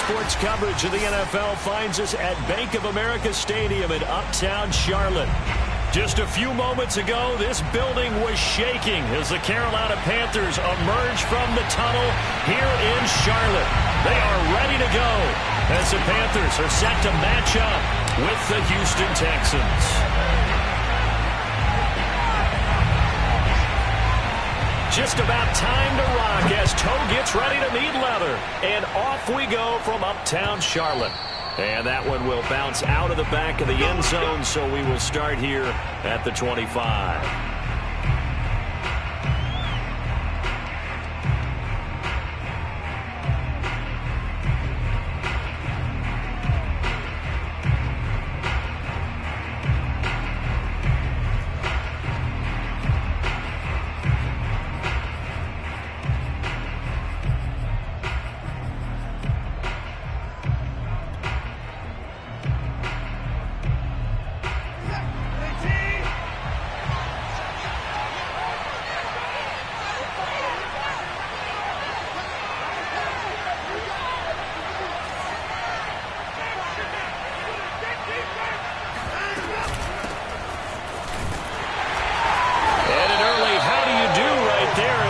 sports coverage of the NFL finds us at Bank of America Stadium in Uptown Charlotte. Just a few moments ago, this building was shaking as the Carolina Panthers emerge from the tunnel here in Charlotte. They are ready to go as the Panthers are set to match up with the Houston Texans. Just about time to rock as Toe gets ready to meet leather. And off we go from Uptown Charlotte. And that one will bounce out of the back of the end zone, so we will start here at the 25.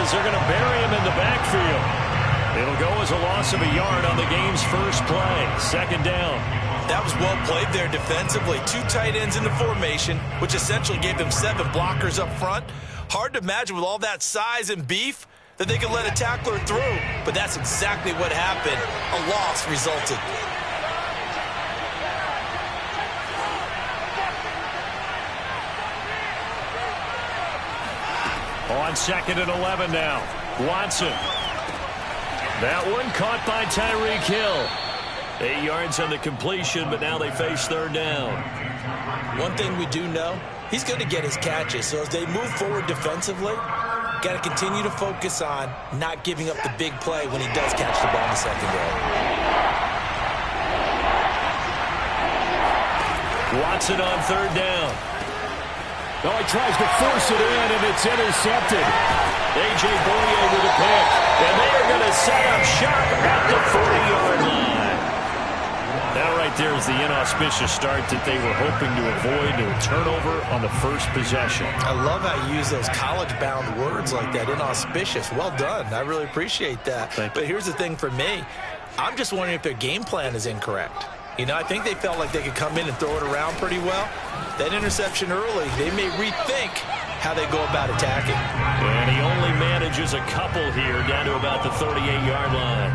They're going to bury him in the backfield. It'll go as a loss of a yard on the game's first play. Second down. That was well played there defensively. Two tight ends in the formation, which essentially gave them 7 blockers up front. Hard to imagine with all that size and beef that they could let a tackler through. But that's exactly what happened. A loss resulted. On 2nd and 11 now. Watson. That one caught by Tyreek Hill. 8 yards on the completion, but now they face third down. One thing we do know, he's going to get his catches. So as they move forward defensively, got to continue to focus on not giving up the big play when he does catch the ball in the secondary. Watson on third down. Oh, he tries to force it in, and it's intercepted. A.J. Boye with a pick. And they are going to set up shop at the 40-yard line. That right there is the inauspicious start that they were hoping to avoid, a turnover on the first possession. I love how you use those college-bound words like that, inauspicious. Well done. I really appreciate that. But here's the thing for me. I'm just wondering if their game plan is incorrect. You know, I think they felt like they could come in and throw it around pretty well. That interception early, they may rethink how they go about attacking. And he only manages a couple here down to about the 38-yard line.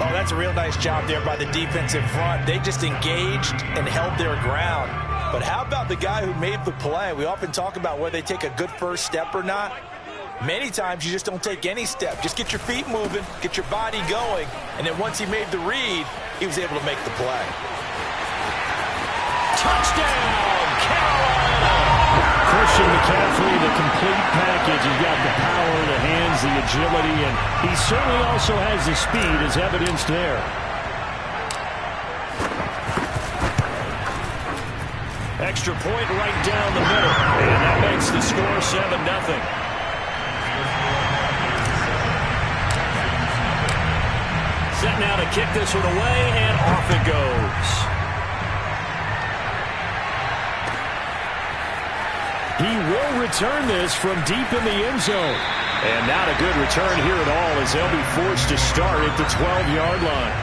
Oh, that's a real nice job there by the defensive front. They just engaged and held their ground. But how about the guy who made the play? We often talk about whether they take a good first step or not. Many times you just don't take any step. Just get your feet moving, get your body going, and then once he made the read, he was able to make the play. Touchdown, Carolina! Christian McCaffrey, the complete package. He's got the power, the hands, the agility, and he certainly also has the speed as evidenced there. Extra point right down the middle, and that makes the score 7-0. Set now to kick this one away, and off it goes. He will return this from deep in the end zone. And not a good return here at all as they'll be forced to start at the 12-yard line.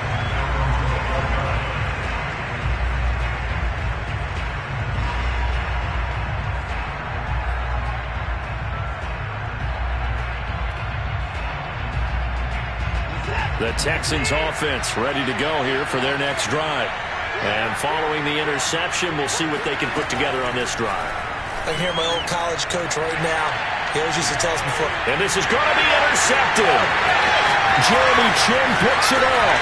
The Texans offense ready to go here for their next drive. And following the interception, we'll see what they can put together on this drive. I hear my old college coach right now. He always used to tell us before. And this is going to be intercepted. Jeremy Chin picks it off.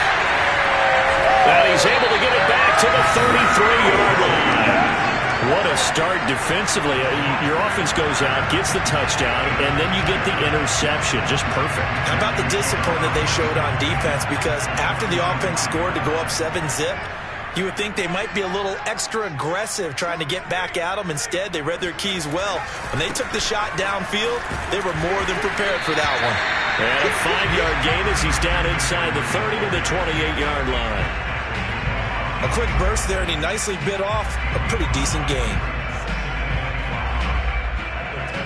And he's able to get it back to the 33-yard line. What a start defensively. Your offense goes out, gets the touchdown, and then you get the interception. Just perfect. How about the discipline that they showed on defense? Because after the offense scored to go up 7-zip, you would think they might be a little extra aggressive trying to get back at them. Instead, they read their keys well. When they took the shot downfield, they were more than prepared for that one. And a 5-yard gain as he's down inside the 30 to the 28-yard line. A quick burst there, and he nicely bit off a pretty decent gain.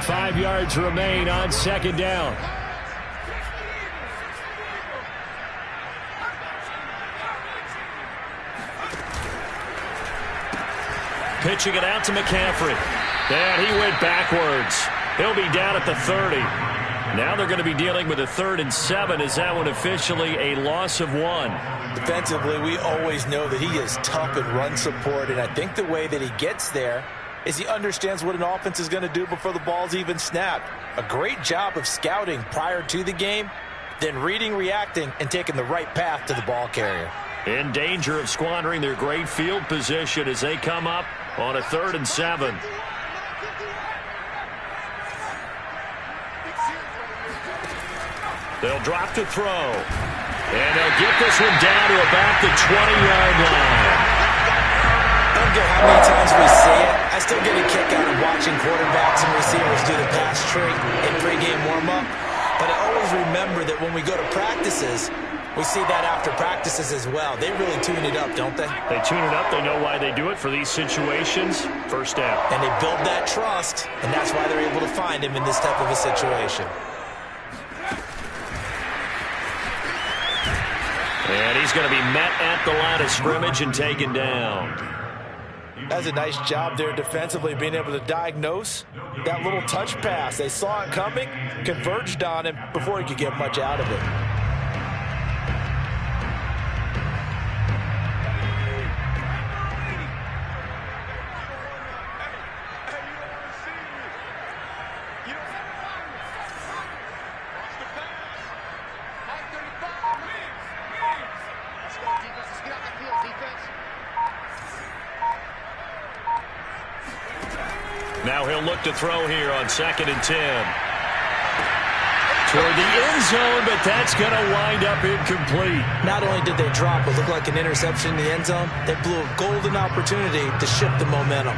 5 yards remain on second down. Pitching it out to McCaffrey. And he went backwards. He'll be down at the 30. Now they're going to be dealing with a 3rd and 7. Is that one officially a loss of 1? Defensively, we always know that he is tough in run support, and I think the way that he gets there is he understands what an offense is going to do before the ball's even snapped. A great job of scouting prior to the game, then reading, reacting, and taking the right path to the ball carrier. In danger of squandering their great field position as they come up on a 3rd and 7. They'll drop to throw. And they'll get this one down to about the 20-yard line. I don't care how many times we say it, I still get a kick out of watching quarterbacks and receivers do the pass trick in pregame warm-up. But I always remember that when we go to practices, we see that after practices as well. They really tune it up, don't they? They tune it up. They know why they do it for these situations. First down. And they build that trust, and that's why they're able to find him in this type of a situation. And he's going to be met at the line of scrimmage and taken down. That's a nice job there defensively, being able to diagnose that little touch pass. They saw it coming, converged on him before he could get much out of it. Now he'll look to throw here on 2nd and 10. Toward the end zone, but that's going to wind up incomplete. Not only did they drop what looked like an interception in the end zone, they blew a golden opportunity to shift the momentum.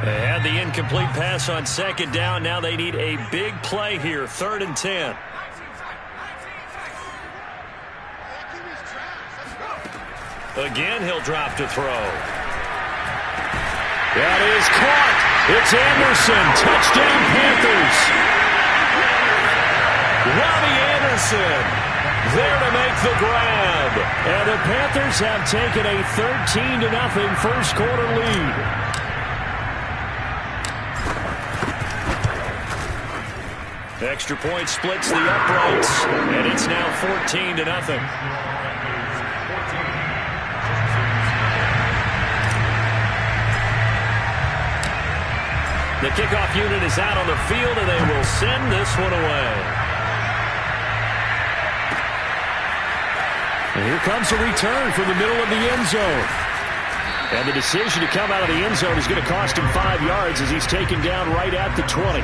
They had the incomplete pass on 2nd down. Now they need a big play here, 3rd and 10. Again, he'll drop to throw. That is caught. It's Anderson. Touchdown, Panthers. Robbie Anderson there to make the grab. And the Panthers have taken a 13-0 first quarter lead. Extra point splits the uprights, and it's now 14-0. The kickoff unit is out on the field, and they will send this one away. And here comes a return from the middle of the end zone. And the decision to come out of the end zone is going to cost him 5 yards as he's taken down right at the 20.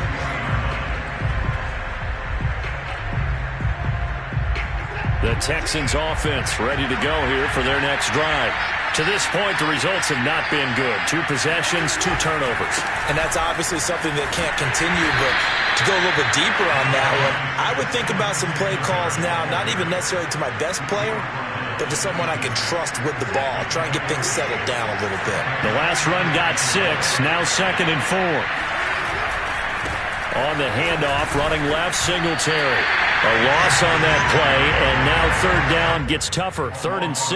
The Texans offense ready to go here for their next drive. To this point, the results have not been good. 2 possessions, 2 turnovers. And that's obviously something that can't continue, but to go a little bit deeper on that one, I would think about some play calls now, not even necessarily to my best player, but to someone I can trust with the ball. Try and get things settled down a little bit. The last run got 6, now 2nd and 4. On the handoff, running left, Singletary. A loss on that play, and now 3rd down gets tougher, 3rd and 6.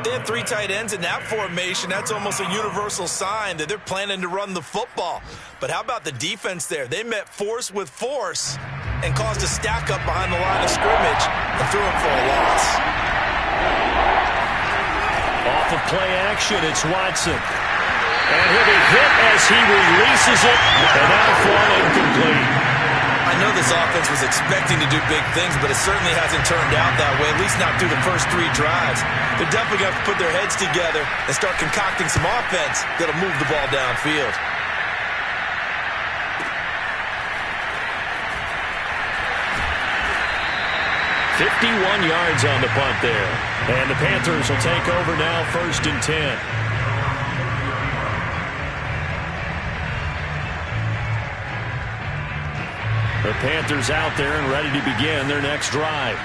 They have 3 tight ends in that formation. That's almost a universal sign that they're planning to run the football. But how about the defense there? They met force with force and caused a stack up behind the line of scrimmage and threw him for a loss. Off of play action, it's Watson. And he'll be hit as he releases it, and that'll fall incomplete. I know this offense was expecting to do big things, but it certainly hasn't turned out that way, at least not through the first 3 drives. They're definitely going to have to put their heads together and start concocting some offense that'll move the ball downfield. "51 yards on the punt there. And the Panthers will take over now, 1st and 10. The Panthers out there and ready to begin their next drive.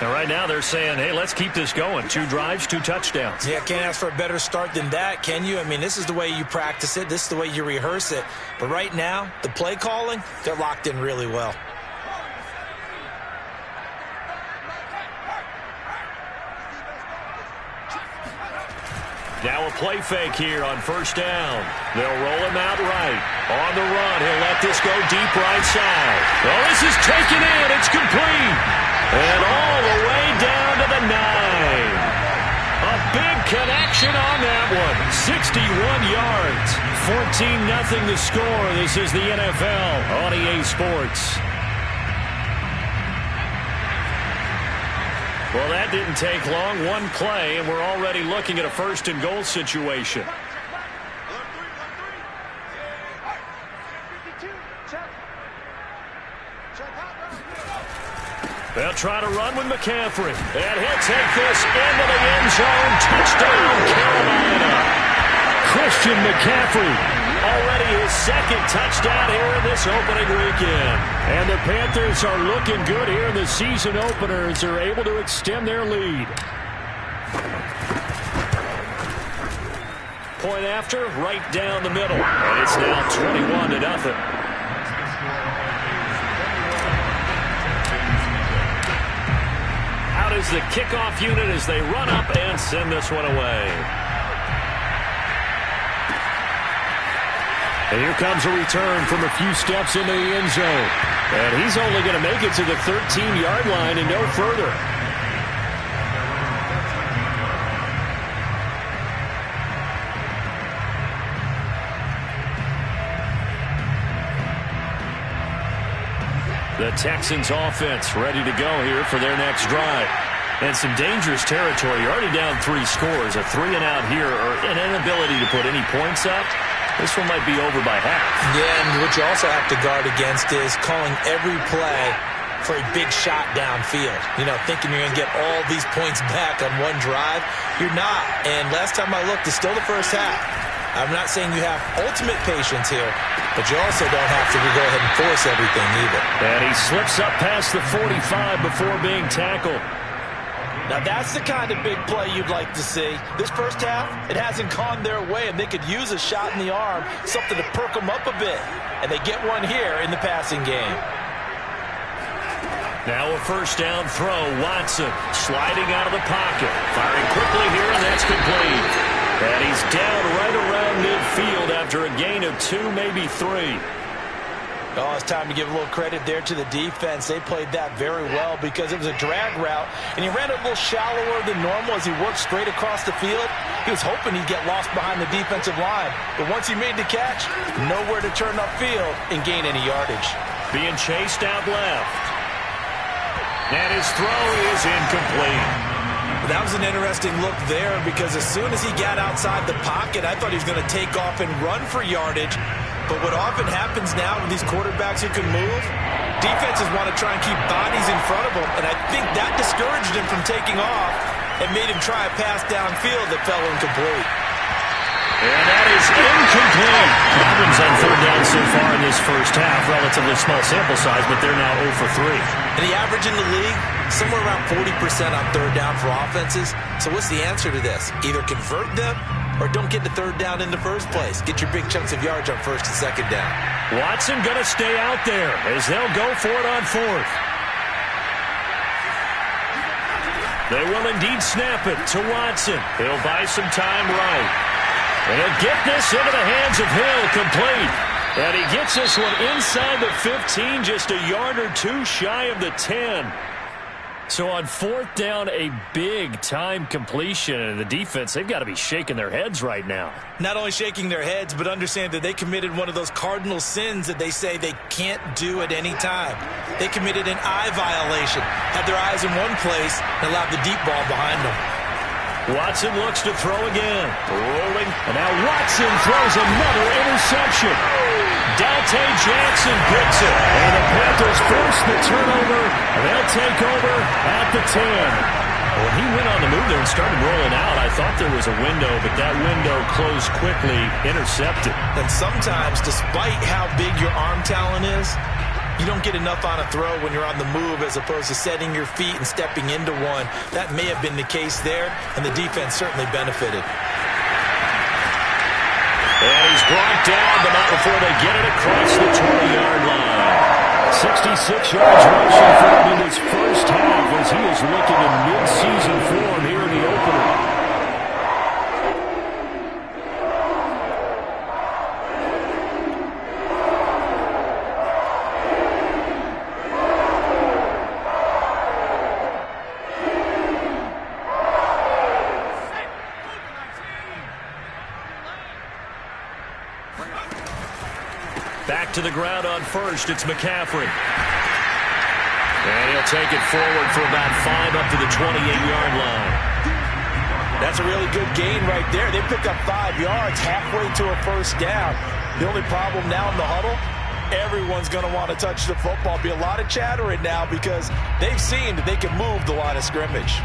And right now they're saying, hey, let's keep this going. 2 drives, 2 touchdowns. Yeah, can't ask for a better start than that, can you? I mean, this is the way you practice it. This is the way you rehearse it. But right now, the play calling, they're locked in really well. Now a play fake here on first down. They'll roll him out right. On the run, he'll let this go deep right side. Oh, this is taken in. It's complete. And all the way down to the 9. A big connection on that one. 61 yards. 14-0 the score. This is the NFL on EA Sports. Well, that didn't take long. 1 play, and we're already looking at a first-and-goal situation. They'll try to run with McCaffrey. And he'll take this into the end zone. Touchdown, Carolina. Christian McCaffrey. Already his 2nd touchdown here in this opening weekend. And the Panthers are looking good here in the season opener as they're able to extend their lead. Point after, right down the middle. And it's now 21-0. Out is the kickoff unit as they run up and send this one away. And here comes a return from a few steps into the end zone. And he's only going to make it to the 13-yard line and no further. The Texans offense ready to go here for their next drive. And some dangerous territory. You're already down 3 scores. A 3-and-out here or an inability to put any points up. This one might be over by half. Yeah, and what you also have to guard against is calling every play for a big shot downfield. You know, thinking you're going to get all these points back on one drive. You're not. And last time I looked, it's still the first half. I'm not saying you have ultimate patience here, but you also don't have to go ahead and force everything either. And he slips up past the 45 before being tackled. Now, that's the kind of big play you'd like to see. This first half, it hasn't gone their way, and they could use a shot in the arm, something to perk them up a bit. And they get one here in the passing game. Now a first down throw. Watson sliding out of the pocket. Firing quickly here, and that's complete. And he's down right around midfield after a gain of 2, maybe 3. Oh, it's time to give a little credit there to the defense. They played that very well because it was a drag route, and he ran it a little shallower than normal as he worked straight across the field. He was hoping he'd get lost behind the defensive line, but once he made the catch, nowhere to turn upfield and gain any yardage. Being chased out left. And his throw is incomplete. That was an interesting look there because as soon as he got outside the pocket, I thought he was going to take off and run for yardage. But what often happens now with these quarterbacks who can move, defenses want to try and keep bodies in front of them, and I think that discouraged him from taking off and made him try a pass downfield that fell incomplete. And that is incomplete. Problems on 3rd down so far in this first half. Relatively small sample size, but they're now 0 for 3. And the average in the league, somewhere around 40% on 3rd down for offenses. So what's the answer to this? Either convert them or don't get to 3rd down in the first place. Get your big chunks of yards on 1st and 2nd down. Watson going to stay out there as they'll go for it on 4th. They will indeed snap it to Watson. He'll buy some time right. And he'll get this into the hands of Hill, complete. And he gets this one inside the 15, just a yard or 2 shy of the 10. So on 4th down, a big-time completion. And the defense, they've got to be shaking their heads right now. Not only shaking their heads, but understand that they committed one of those cardinal sins that they say they can't do at any time. They committed an eye violation, had their eyes in one place, and allowed the deep ball behind them. Watson looks to throw again. Rolling. And now Watson throws another interception. Dante Jackson picks it. And the Panthers force the turnover. They'll take over at the 10. When he went on the move there and started rolling out, I thought there was a window, but that window closed quickly, intercepted. And sometimes, despite how big your arm talent is, You don't get enough on a throw when you're on the move as opposed to setting your feet and stepping into one. That may have been the case there, and the defense certainly benefited. And he's brought down, but not before they get it across the 20-yard line. 66 yards rushing for him in his first half as he is looking in mid-season form here in the opener. Back to the ground on first. It's McCaffrey. And he'll take it forward for about 5 up to the 28-yard line. That's a really good gain right there. They pick up 5 yards halfway to a first down. The only problem now in the huddle, everyone's going to want to touch the football. Be a lot of chattering now because they've seen that they can move the line of scrimmage.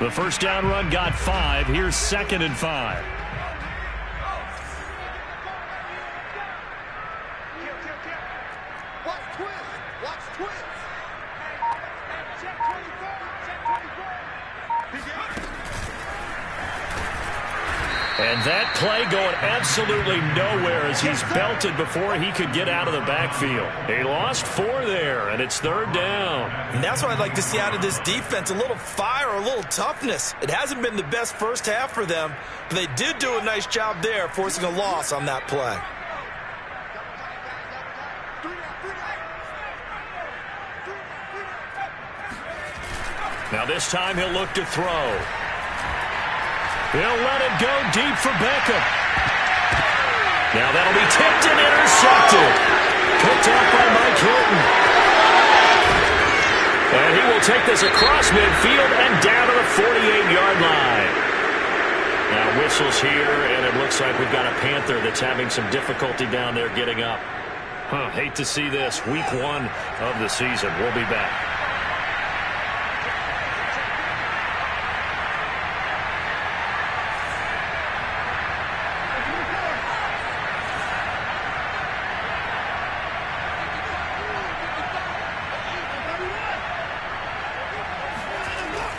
The first down run got 5. Here's 2nd and 5. And that play going absolutely nowhere as he's belted before he could get out of the backfield. He lost 4 there, and it's 3rd down. And that's what I'd like to see out of this defense, a little fire, a little toughness. It hasn't been the best first half for them, but they did do a nice job there, forcing a loss on that play. Now this time he'll look to throw. He'll let it go deep for Beckham. Now that'll be tipped and intercepted. Picked up by Mike Hilton. And he will take this across midfield and down to the 48-yard line. Now whistles here, and it looks like we've got a Panther that's having some difficulty down there getting up. Hate to see this. Week 1 of the season. We'll be back.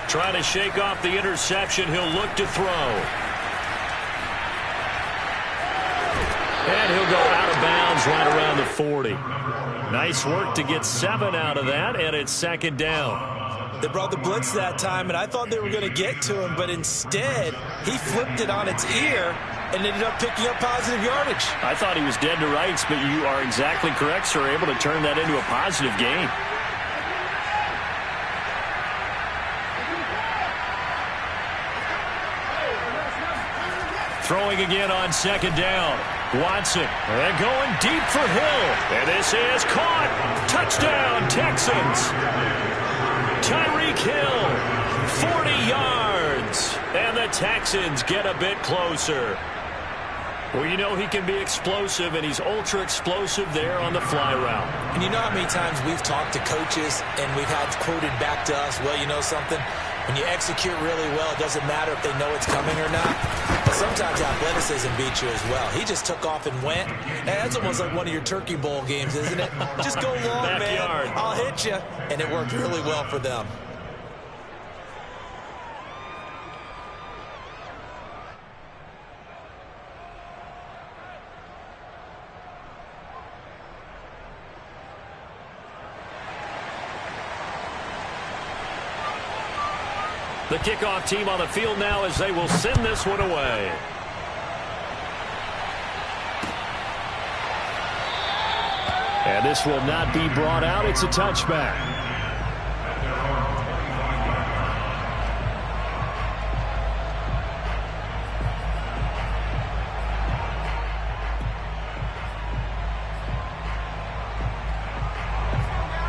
Trying to shake off the interception. He'll look to throw. And he'll go out of bounds right around the 40. Nice work to get 7 out of that, and it's 2nd down. They brought the blitz that time, and I thought they were going to get to him, but instead, he flipped it on its ear and ended up picking up positive yardage. I thought he was dead to rights, but you are exactly correct, sir. Able to turn that into a positive gain. Throwing again on 2nd down. Watson. And going deep for Hill. And this is caught. Touchdown, Texans. Tyreek Hill. 40 yards. And the Texans get a bit closer. Well, you know he can be explosive, and he's ultra-explosive there on the fly route. And you know how many times we've talked to coaches, and we've had quoted back to us, well, you know something? When you execute really well, it doesn't matter if they know it's coming or not. But sometimes athleticism beats you as well. He just took off and went. And that's almost like one of your Turkey Bowl games, isn't it? Just go long, Backyard. man. I'll hit you. And it worked really well for them. The kickoff team on the field now as they will send this one away. And this will not be brought out. It's a touchback.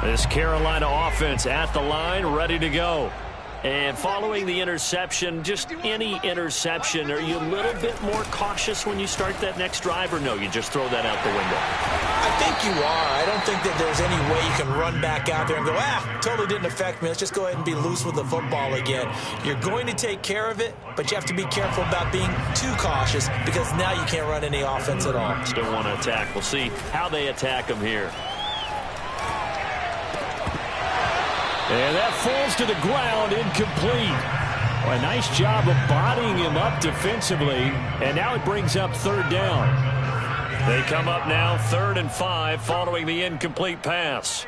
This Carolina offense at the line, ready to go. And following the interception, just any interception, are you a little bit more cautious when you start that next drive, or no, you just throw that out the window? I think you are. I don't think that there's any way you can run back out there and go, totally didn't affect me. Let's just go ahead and be loose with the football again. You're going to take care of it, but you have to be careful about being too cautious because now you can't run any offense at all. Still want to attack. We'll see how they attack them here. And that falls to the ground, incomplete. Well, a nice job of bodying him up defensively, and now it brings up third down. They come up now 3rd and 5 following the incomplete pass.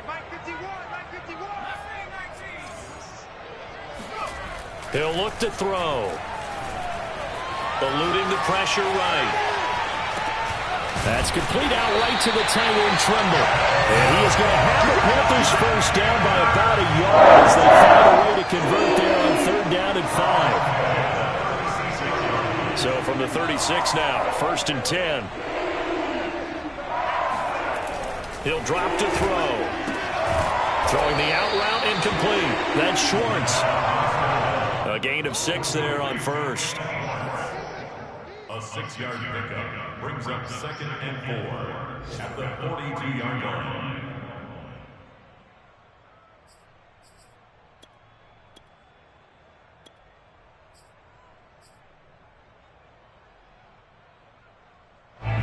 He'll look to throw. Eluding the pressure right. That's complete out right to the tight end, Tremble. And he is going to have the Panthers first down by about a yard as they find a way to convert there on 3rd down and 5. So from the 36 now, 1st and 10. He'll drop to throw. Throwing the out route incomplete. That's Schwartz. A gain of 6 there on 1st. A 6-yard pickup brings up 2nd and 4 at the 42-yard line.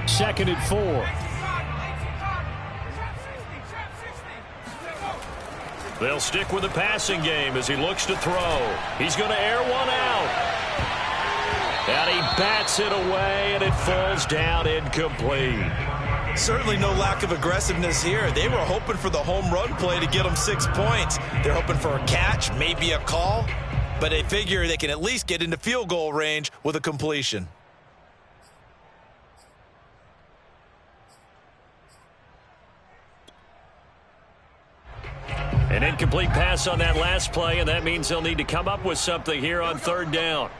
Second and 4. They'll stick with the passing game as he looks to throw. He's going to air one out. And he bats it away, and it falls down incomplete. Certainly no lack of aggressiveness here. They were hoping for the home run play to get them 6 points. They're hoping for a catch, maybe a call, but they figure they can at least get into field goal range with a completion. An incomplete pass on that last play, and that means they'll need to come up with something here on 3rd down.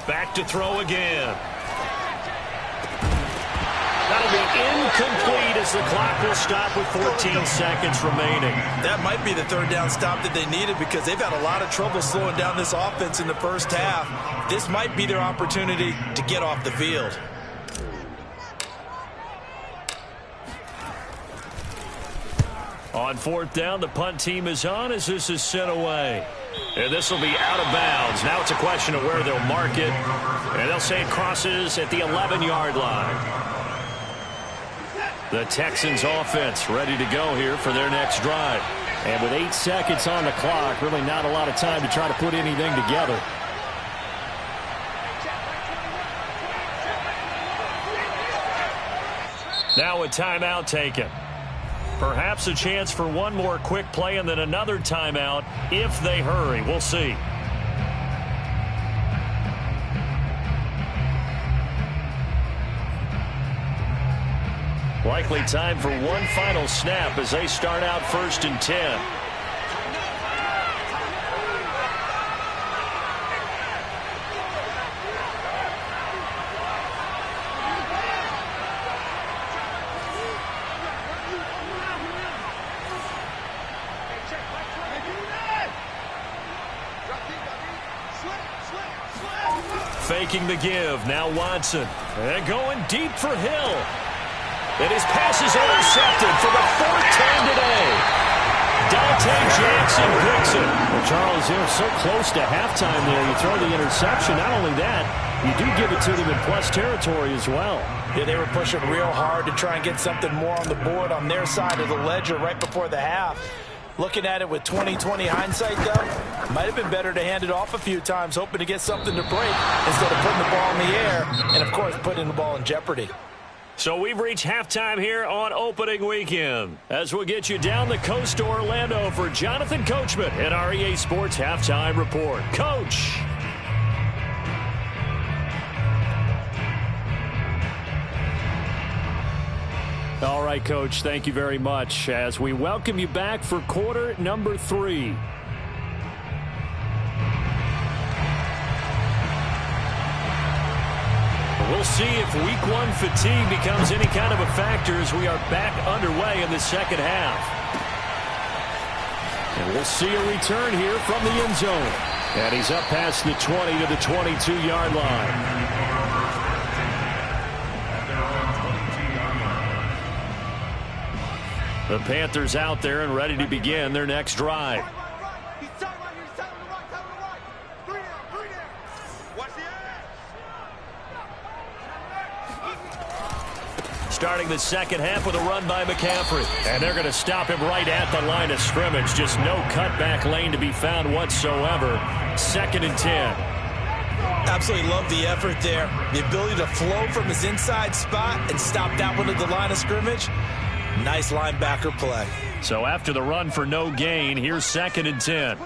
Back to throw again. That'll be incomplete as the clock will stop with 14 seconds remaining. That might be the 3rd down stop that they needed because they've had a lot of trouble slowing down this offense in the first half. This might be their opportunity to get off the field. On 4th down, the punt team is on as this is sent away. And this will be out of bounds. Now it's a question of where they'll mark it. And they'll say it crosses at the 11-yard line. The Texans offense ready to go here for their next drive. And with 8 seconds on the clock, really not a lot of time to try to put anything together. Now a timeout taken. Perhaps a chance for one more quick play and then another timeout if they hurry. We'll see. Likely time for one final snap as they start out 1st and 10. Faking the give. Now Watson. And going deep for Hill. And his pass is intercepted for the 4th time today. Dante Jackson picks it. Well, Charles, they're so close to halftime there. You throw the interception. Not only that, you do give it to them in plus territory as well. Yeah, they were pushing real hard to try and get something more on the board on their side of the ledger right before the half. Looking at it with 20/20 hindsight, though, might have been better to hand it off a few times, hoping to get something to break instead of putting the ball in the air and, of course, putting the ball in jeopardy. So we've reached halftime here on opening weekend. As we'll get you down the coast to Orlando for Jonathan Coachman at our EA Sports Halftime Report. Coach. All right, Coach, thank you very much as we welcome you back for quarter number 3. We'll see if week 1 fatigue becomes any kind of a factor as we are back underway in the second half. We'll see a return here from the end zone. And he's up past the 20 to the 22-yard line. The Panthers out there and ready to begin their next drive. Starting the second half with a run by McCaffrey. And they're going to stop him right at the line of scrimmage. Just no cutback lane to be found whatsoever. 2nd and 10. Absolutely love the effort there. The ability to flow from his inside spot and stop that one at the line of scrimmage. Nice linebacker play. So after the run for no gain, here's 2nd and 10.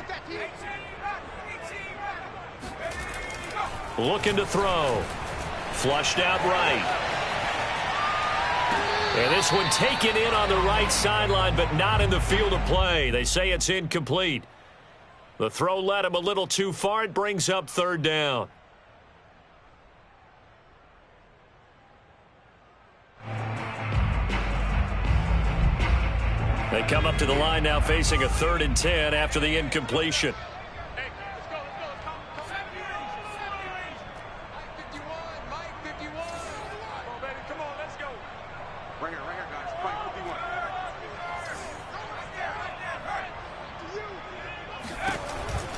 Looking to throw. Flushed out right. And this one taken in on the right sideline, but not in the field of play. They say it's incomplete. The throw led him a little too far. It brings up 3rd down. They come up to the line now facing a 3rd and 10 after the incompletion.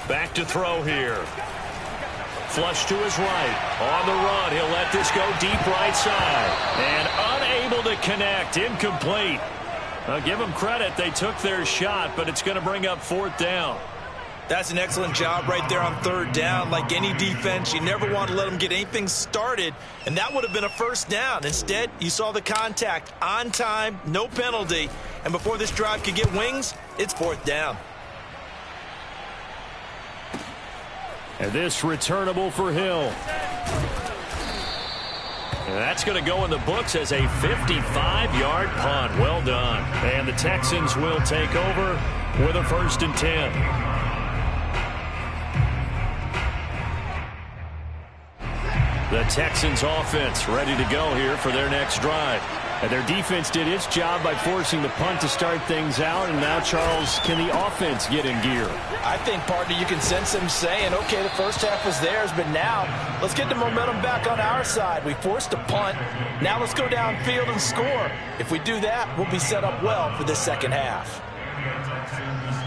Back to throw here. Flush to his right. On the run, he'll let this go deep right side. And unable to connect. Incomplete. Give them credit. They took their shot, but it's going to bring up 4th down. That's an excellent job right there on 3rd down. Like any defense, you never want to let them get anything started, and that would have been a 1st down. Instead, you saw the contact on time, no penalty, and before this drive could get wings, it's 4th down. And this returnable for Hill. And that's going to go in the books as a 55-yard punt. Well done. And the Texans will take over with a 1st and 10. The Texans offense ready to go here for their next drive. And their defense did its job by forcing the punt to start things out. And now, Charles, can the offense get in gear? I think, partner, you can sense them saying, okay, the first half was theirs, but now let's get the momentum back on our side. We forced a punt. Now let's go downfield and score. If we do that, we'll be set up well for this second half.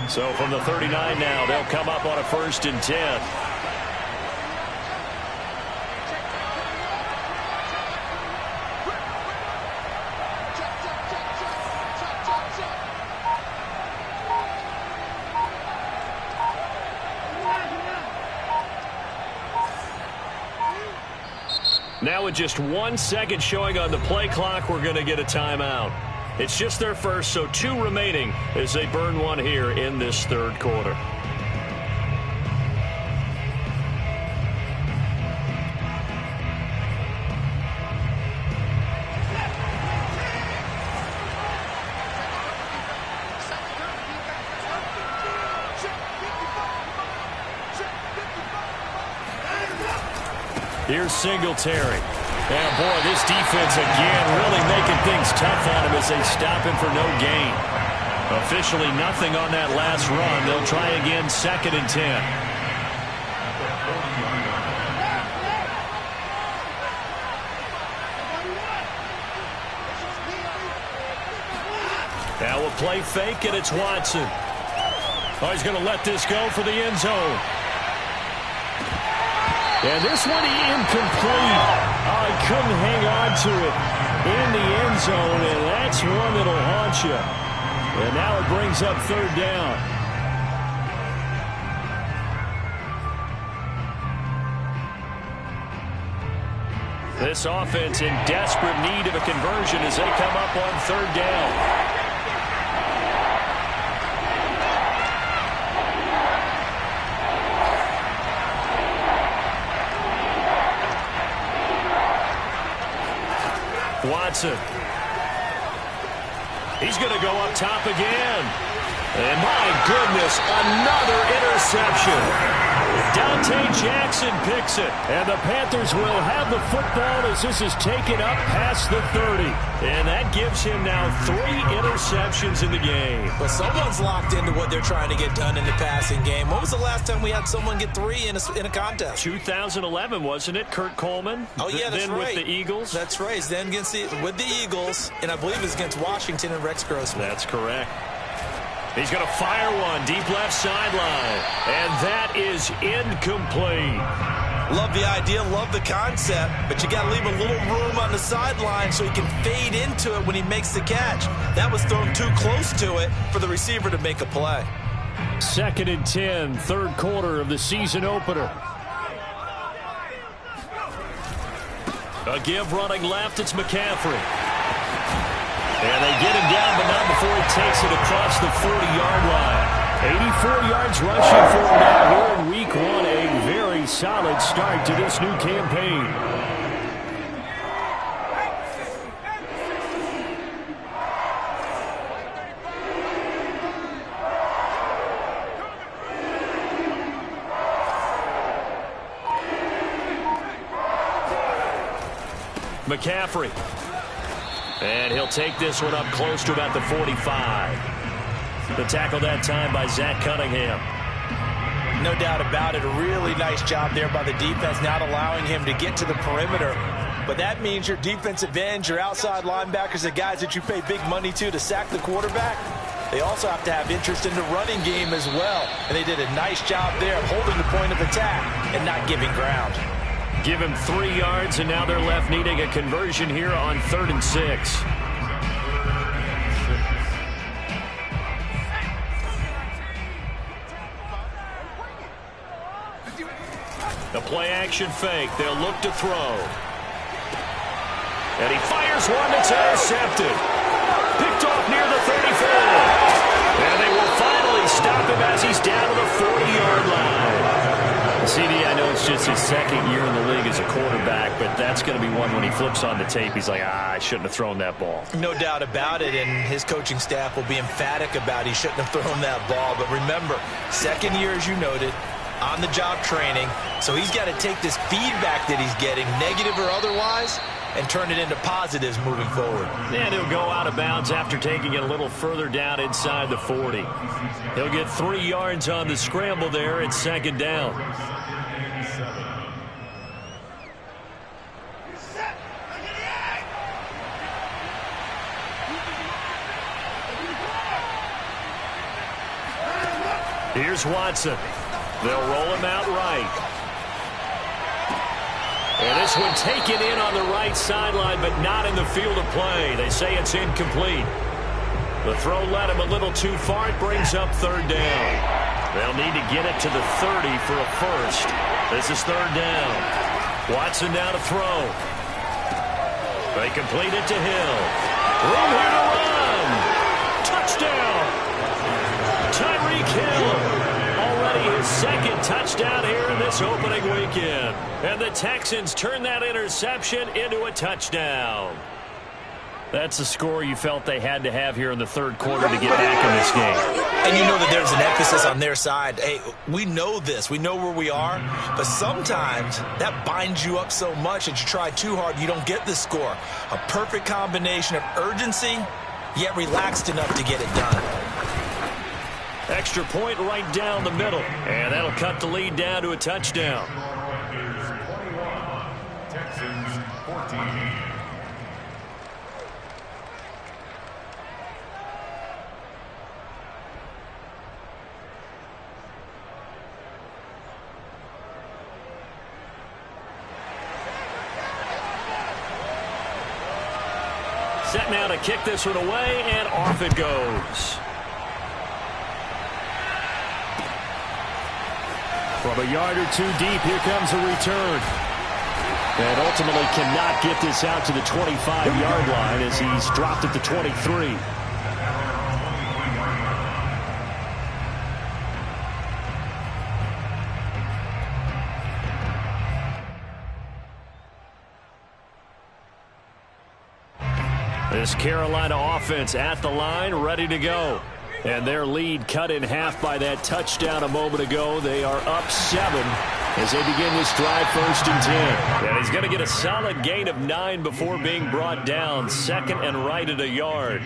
So from the 39 now, they'll come up on a 1st and 10. Now with just 1 second showing on the play clock, we're going to get a timeout. It's just their first, so 2 remaining as they burn one here in this 3rd quarter. Here's Singletary. And boy, this defense again really making things tough on him as they stop him for no gain. Officially nothing on that last run. They'll try again, 2nd and 10. Now a play fake, and it's Watson. Oh, he's going to let this go for the end zone. And this one incomplete. Oh, he couldn't hang on to it in the end zone, and that's one that'll haunt you. And now it brings up 3rd down. This offense in desperate need of a conversion as they come up on 3rd down. Watson. He's going to go up top again. And my goodness, another interception. Dante Jackson picks it. And the Panthers will have the football as this is taken up past the 30. And that gives him now 3 interceptions in the game. But someone's locked into what they're trying to get done in the passing game. When was the last time we had someone get 3 in a contest? 2011, wasn't it? Kurt Coleman? Oh, yeah, that's then right. With the Eagles? That's right. Then with the Eagles, and I believe it's against Washington and Rex Grossman. That's correct. He's going to fire one deep left sideline. And that is incomplete. Love the idea, love the concept, but you got to leave a little room on the sideline so he can fade into it when he makes the catch. That was thrown too close to it for the receiver to make a play. 2nd and 10, third quarter of the season opener. A give running left, it's McCaffrey. And they get him down, but not before he takes it across the 40-yard line. 84 yards rushing for him now here in week 1. A very solid start to this new campaign. McCaffrey. And he'll take this one up close to about the 45. The tackle that time by Zach Cunningham. No doubt about it. A really nice job there by the defense, not allowing him to get to the perimeter. But that means your defensive ends, your outside linebackers, the guys that you pay big money to sack the quarterback, they also have to have interest in the running game as well. And they did a nice job there of holding the point of attack and not giving ground. Give him 3 yards, and now they're left needing a conversion here on 3rd and 6. The play-action fake. They'll look to throw. And he fires one that's intercepted. Picked off near the 34. And they will finally stop him as he's down to the 40-yard line. CD, I know it's just his 2nd year in the league as a quarterback, but that's going to be one when he flips on the tape, he's like, I shouldn't have thrown that ball. No doubt about it, and his coaching staff will be emphatic about he shouldn't have thrown that ball. But remember, 2nd year, as you noted, on-the-job training, so he's got to take this feedback that he's getting, negative or otherwise, and turn it into positives moving forward. And he'll go out of bounds after taking it a little further down inside the 40. He'll get 3 yards on the scramble there. It's 2nd down. Here's Watson. They'll roll him out right. And this one taken in on the right sideline, but not in the field of play. They say it's incomplete. The throw led him a little too far. It brings up 3rd down. They'll need to get it to the 30 for a first. This is 3rd down. Watson now to throw. They complete it to Hill. Room here to run. Touchdown. Tyreek Hill. Already his 2nd touchdown here in this opening weekend. And the Texans turn that interception into a touchdown. That's the score you felt they had to have here in the 3rd quarter to get back in this game. And you know that there's an emphasis on their side. Hey, we know this. We know where we are. But sometimes that binds you up so much that you try too hard, you don't get the score. A perfect combination of urgency, yet relaxed enough to get it done. Extra point right down the middle. And that'll cut the lead down to a touchdown. Rutgers 21, Texans 14. Set now to kick this one away, and off it goes. From a yard or 2 deep, here comes a return. And ultimately cannot get this out to the 25-yard line as he's dropped at the 23. This Carolina offense at the line, ready to go. And their lead cut in half by that touchdown a moment ago. They are up 7 as they begin this drive, 1st and 10. And he's going to get a solid gain of 9 before being brought down. 2nd and right at a yard.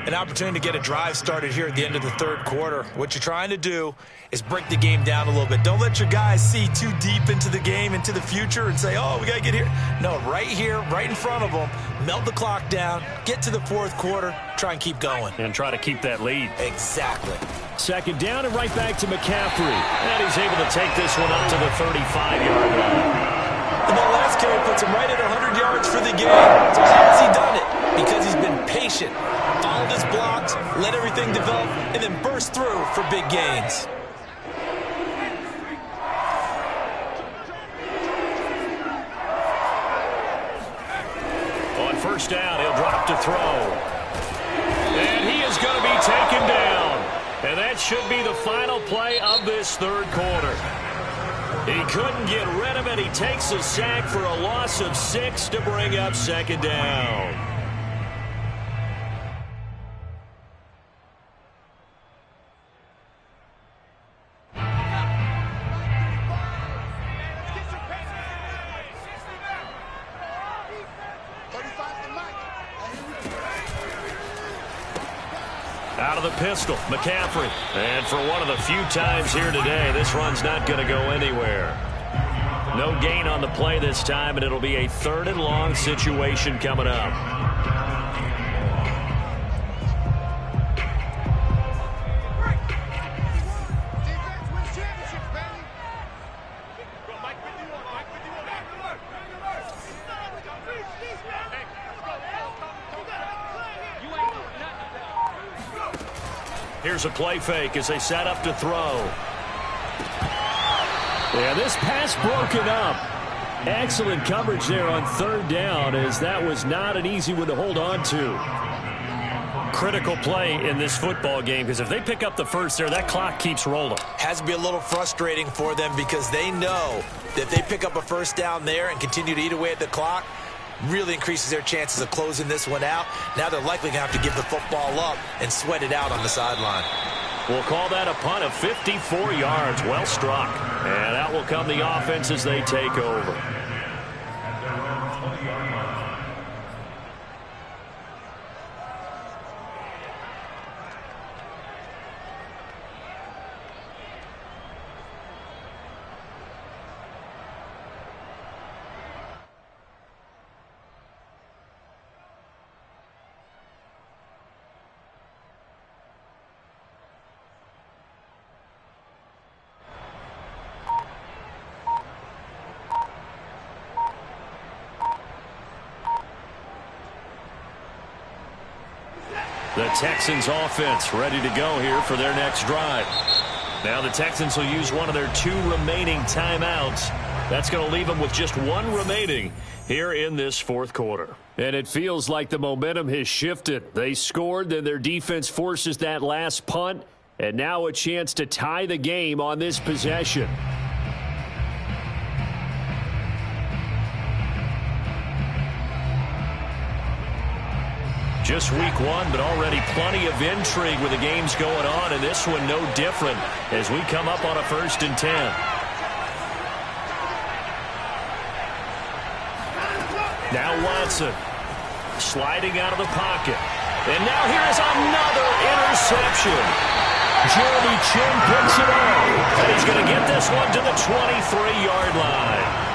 An opportunity to get a drive started here at the end of the 3rd quarter. What you're trying to do is break the game down a little bit. Don't let your guys see too deep into the game, into the future, and say, oh, we got to get here. No, right here, right in front of them, melt the clock down, get to the 4th quarter, try and keep going. And try to keep that lead. Exactly. 2nd down and right back to McCaffrey. And he's able to take this one up to the 35-yard line. And that last carry puts him right at 100 yards for the game. So how has he done it? Because he's been patient, followed his blocks, let everything develop, and then burst through for big gains. On 1st down, he'll drop to throw. And he is going to be taken down. And that should be the final play of this 3rd quarter. He couldn't get rid of it. He takes a sack for a loss of 6 to bring up 2nd down. Out of the pistol, McCaffrey. And for one of the few times here today, this run's not going to go anywhere. No gain on the play this time, and it'll be a 3rd and long situation coming up. Here's a play fake as they set up to throw. Yeah, this pass broken up. Excellent coverage there on 3rd down, as that was not an easy one to hold on to. Critical play in this football game, because if they pick up the first there, that clock keeps rolling. Has to be a little frustrating for them, because they know that if they pick up a 1st down there and continue to eat away at the clock, really increases their chances of closing this one out. Now they're likely going to have to give the football up and sweat it out on the sideline. We'll call that a punt of 54 yards. Well struck. And out will come the offense as they take over. The Texans offense ready to go here for their next drive. Now the Texans will use one of their 2 remaining timeouts. That's going to leave them with just 1 remaining here in this 4th quarter. And it feels like the momentum has shifted. They scored, then their defense forces that last punt, and now a chance to tie the game on this possession. Just week 1, but already plenty of intrigue with the games going on, and this one no different as we come up on a 1st and 10. Now Watson sliding out of the pocket. And now here is another interception. Jeremy Chin picks it up, and he's going to get this one to the 23-yard line.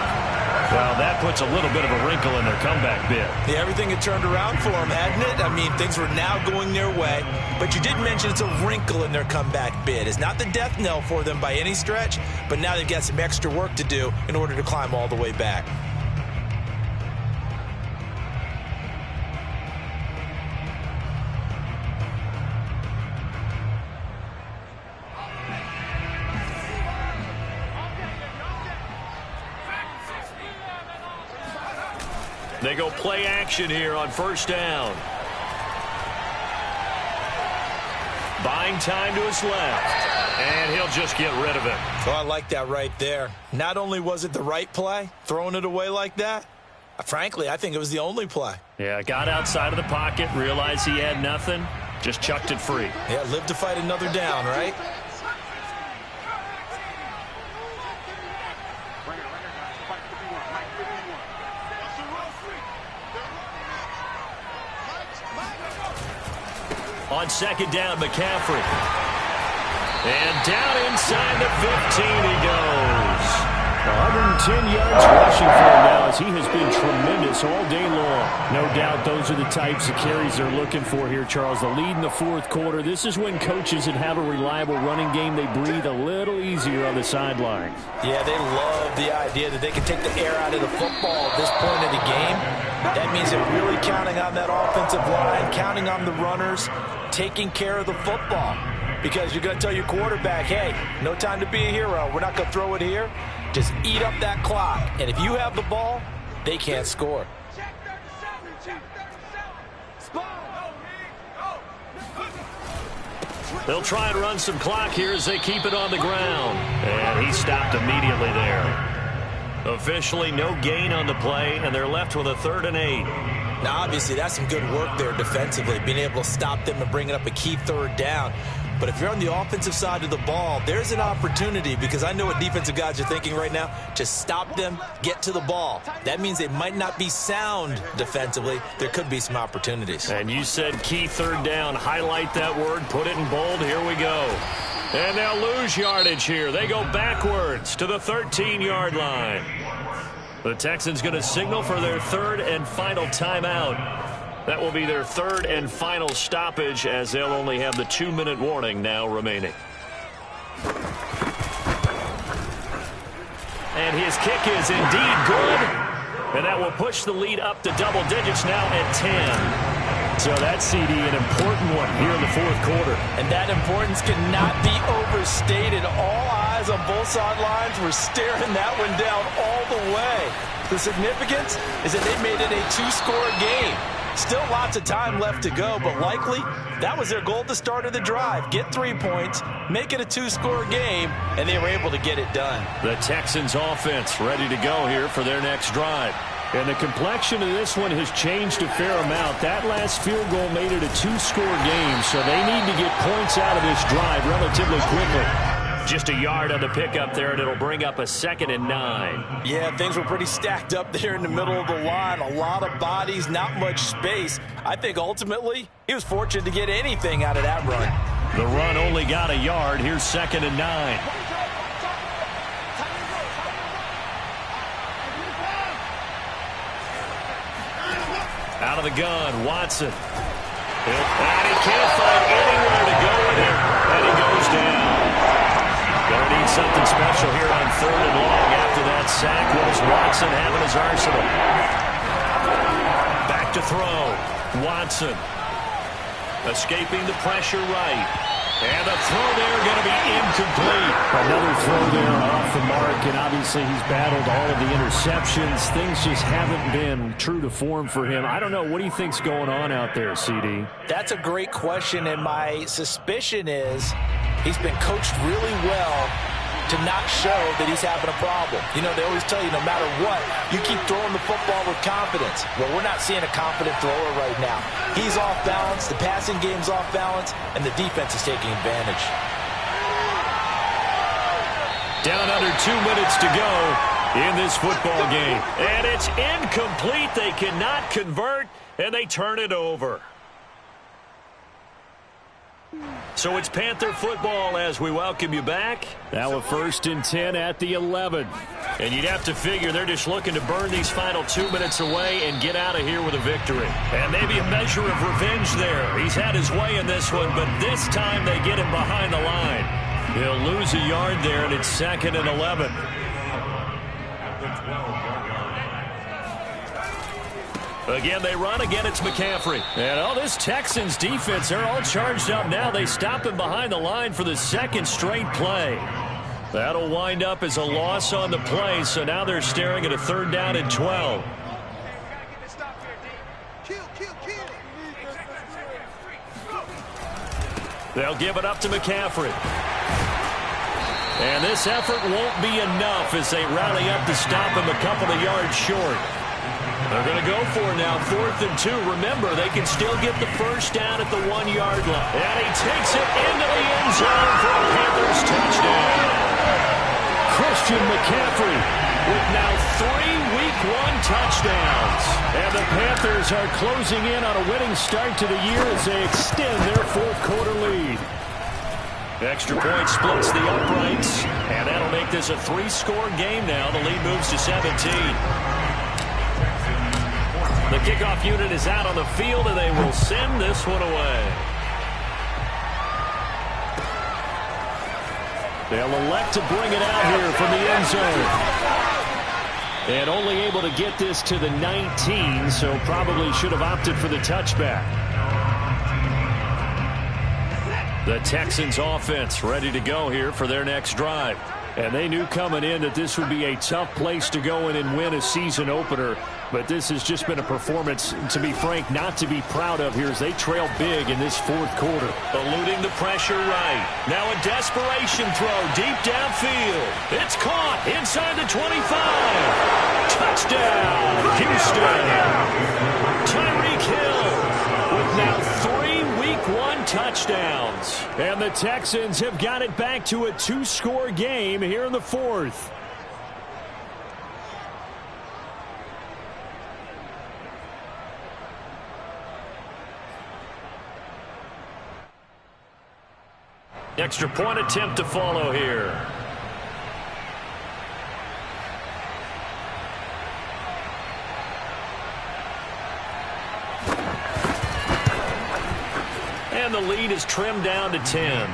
Well, that puts a little bit of a wrinkle in their comeback bid. Yeah, everything had turned around for them, hadn't it? I mean, things were now going their way. But you did mention it's a wrinkle in their comeback bid. It's not the death knell for them by any stretch, but now they've got some extra work to do in order to climb all the way back. They go play action here on 1st down. Buying time to his left. And he'll just get rid of it. Well, I like that right there. Not only was it the right play, throwing it away like that, frankly, I think it was the only play. Yeah, got outside of the pocket, realized he had nothing, Just chucked it free. Yeah, live to fight another down, right? On second down, McCaffrey. And down inside the 15 he goes. 110 yards rushing for him now as he has been tremendous all day long. No doubt those are the types of carries they're looking for here, Charles. The lead in the fourth quarter. This is when coaches that have a reliable running game, they breathe a little easier on the sidelines. Yeah, they love the idea that they can take the air out of the football at this point of the game. That means they're really counting on that offensive line, counting on the runners, taking care of the football. Because you're going to tell your quarterback, hey, no time to be a hero. We're not going to throw it here. Just eat up that clock. And if you have the ball, they can't score. They'll try and run some clock here as they keep it on the ground. And he stopped immediately there. Officially no gain on the play, and they're left with a 3rd and 8. Now, obviously, that's some good work there defensively, being able to stop them and bringing up a key 3rd down. But if you're on the offensive side of the ball, there's an opportunity, because I know what defensive guys are thinking right now. Just stop them, get to the ball. That means they might not be sound defensively. There could be some opportunities. And you said key 3rd down. Highlight that word, put it in bold. Here we go. And they'll lose yardage here. They go backwards to the 13-yard line. The Texans going to signal for their 3rd and final timeout. That will be their 3rd and final stoppage, as they'll only have the 2-minute warning now remaining. And his kick is indeed good. And that will push the lead up to double digits now at 10. So that, CD, an important one here in the fourth quarter. And that importance cannot be overstated. All eyes on both sidelines were staring that one down all the way. The significance is that they made it a 2-score game. Still lots of time left to go, but likely that was their goal at the start of the drive. Get 3 points, make it a 2-score game, and they were able to get it done. The Texans offense ready to go here for their next drive. And the complexion of this one has changed a fair amount. That last field goal made it a 2-score game, so they need to get points out of this drive relatively quickly. Just a yard on the pickup there, and it'll bring up a 2nd and 9. Yeah, things were pretty stacked up there in the middle of the line. A lot of bodies, not much space. I think ultimately he was fortunate to get anything out of that run. The run only got a yard. Here's 2nd and 9. Out of the gun, Watson. And he can't find anywhere to go with it, and he goes down. Gonna need something special here on 3rd and long after that sack. What does Watson have in his arsenal? Back to throw. Watson escaping the pressure right. And the throw there going to be incomplete. Another throw there off the mark, and obviously he's battled all of the interceptions. Things just haven't been true to form for him. I don't know. What do you think's going on out there, CD? That's a great question, and my suspicion is he's been coached really well to not show that he's having a problem. You know, they always tell you no matter what, you keep throwing the football with confidence. Well, we're not seeing a confident thrower right now. He's off balance, the passing game's off balance, and the defense is taking advantage. Down under 2 minutes to go in this football game. And it's incomplete. They cannot convert, and they turn it over. So it's Panther football as we welcome you back. Now a 1st and 10 at the 11. And you'd have to figure they're just looking to burn these final 2 minutes away and get out of here with a victory. And maybe a measure of revenge there. He's had his way in this one, but this time they get him behind the line. He'll lose a yard there, and it's 2nd and 11. Again, they run. Again, it's McCaffrey. And all this Texans defense, they're all charged up now. They stop him behind the line for the 2nd straight play. That'll wind up as a loss on the play, so now they're staring at a 3rd down and 12. They'll give it up to McCaffrey. And this effort won't be enough as they rally up to stop him a couple of yards short. They're going to go for it now, 4th and 2. Remember, they can still get the first down at the 1-yard line. And he takes it into the end zone for a Panthers touchdown. Christian McCaffrey with now 3 Week 1 touchdowns. And the Panthers are closing in on a winning start to the year as they extend their 4th quarter lead. Extra point splits the uprights, and that'll make this a 3-score game now. The lead moves to 17. The kickoff unit is out on the field, and they will send this one away. They'll elect to bring it out here from the end zone. And only able to get this to the 19, so probably should have opted for the touchback. The Texans offense ready to go here for their next drive. And they knew coming in that this would be a tough place to go in and win a season opener. But this has just been a performance, to be frank, not to be proud of here as they trail big in this 4th quarter. Eluding the pressure right. Now a desperation throw deep downfield. It's caught inside the 25. Touchdown, Houston. Tyreek Hill with now 3 Week 1 touchdowns. And the Texans have got it back to a 2-score game here in the 4th. Extra point attempt to follow here. And the lead is trimmed down to 10.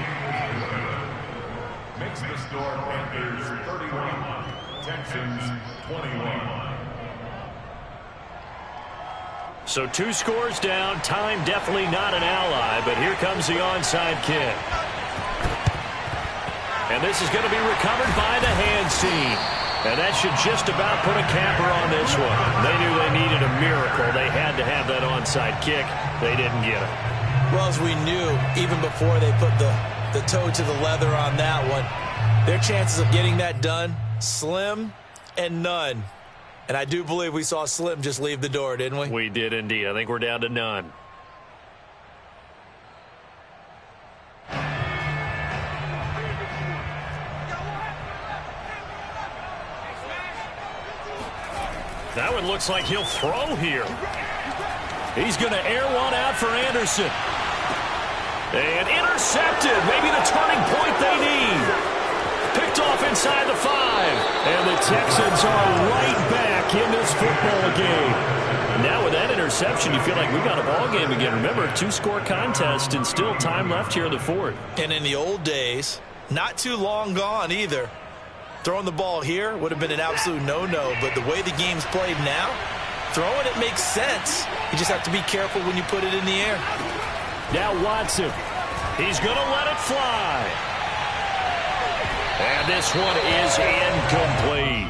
Makes the score Panthers 31, Texans 21. So 2 scores down. Time definitely not an ally, but here comes the onside kick. And this is going to be recovered by the hands team. And that should just about put a capper on this one. They knew they needed a miracle. They had to have that onside kick. They didn't get it. Well, as we knew, even before they put the toe to the leather on that one, their chances of getting that done, slim and none. And I do believe we saw Slim just leave the door, didn't we? We did indeed. I think we're down to none. That one looks like he'll throw here. He's going to air one out for Anderson. And intercepted. Maybe the turning point they need. Picked off inside the 5. And the Texans are right back in this football game. Now with that interception, you feel like we've got a ball game again. Remember, 2-score contest and still time left here in the 4th. And in the old days, not too long gone either, throwing the ball here would have been an absolute no-no. But the way the game's played now, throwing it makes sense. You just have to be careful when you put it in the air. Now Watson. He's going to let it fly. And this one is incomplete.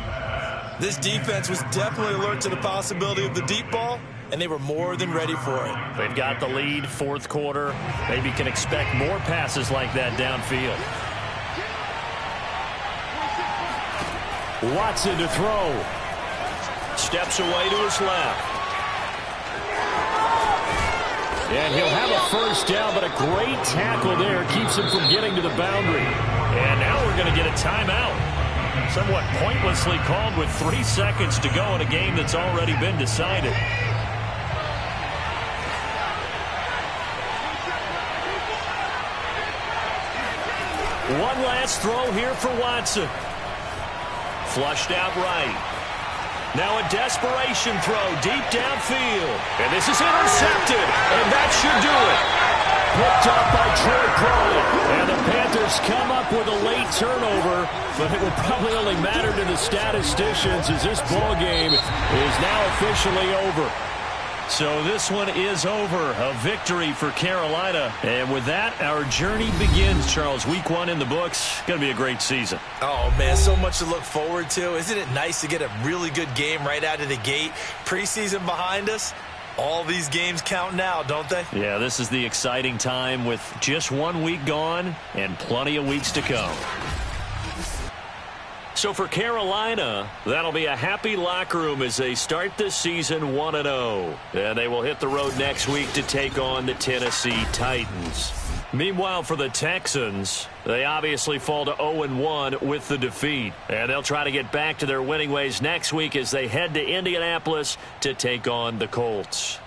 This defense was definitely alert to the possibility of the deep ball, and they were more than ready for it. They've got the lead, 4th quarter. Maybe can expect more passes like that downfield. Watson to throw. Steps away to his left. And he'll have a first down, but a great tackle there keeps him from getting to the boundary. And now we're going to get a timeout. Somewhat pointlessly called with 3 seconds to go in a game that's already been decided. One last throw here for Watson. Flushed out right. Now a desperation throw deep downfield. And this is intercepted. And that should do it. Picked up by Troy Crowley. And the Panthers come up with a late turnover. But it will probably only matter to the statisticians as this ball game is now officially over. So this one is over. A victory for Carolina. And with that, our journey begins, Charles. Week 1 in the books. Going to be a great season. Oh, man, so much to look forward to. Isn't it nice to get a really good game right out of the gate? Preseason behind us. All these games count now, don't they? Yeah, this is the exciting time with just 1 week gone and plenty of weeks to come. So for Carolina, that'll be a happy locker room as they start this season 1-0. And they will hit the road next week to take on the Tennessee Titans. Meanwhile, for the Texans, they obviously fall to 0-1 with the defeat. And they'll try to get back to their winning ways next week as they head to Indianapolis to take on the Colts.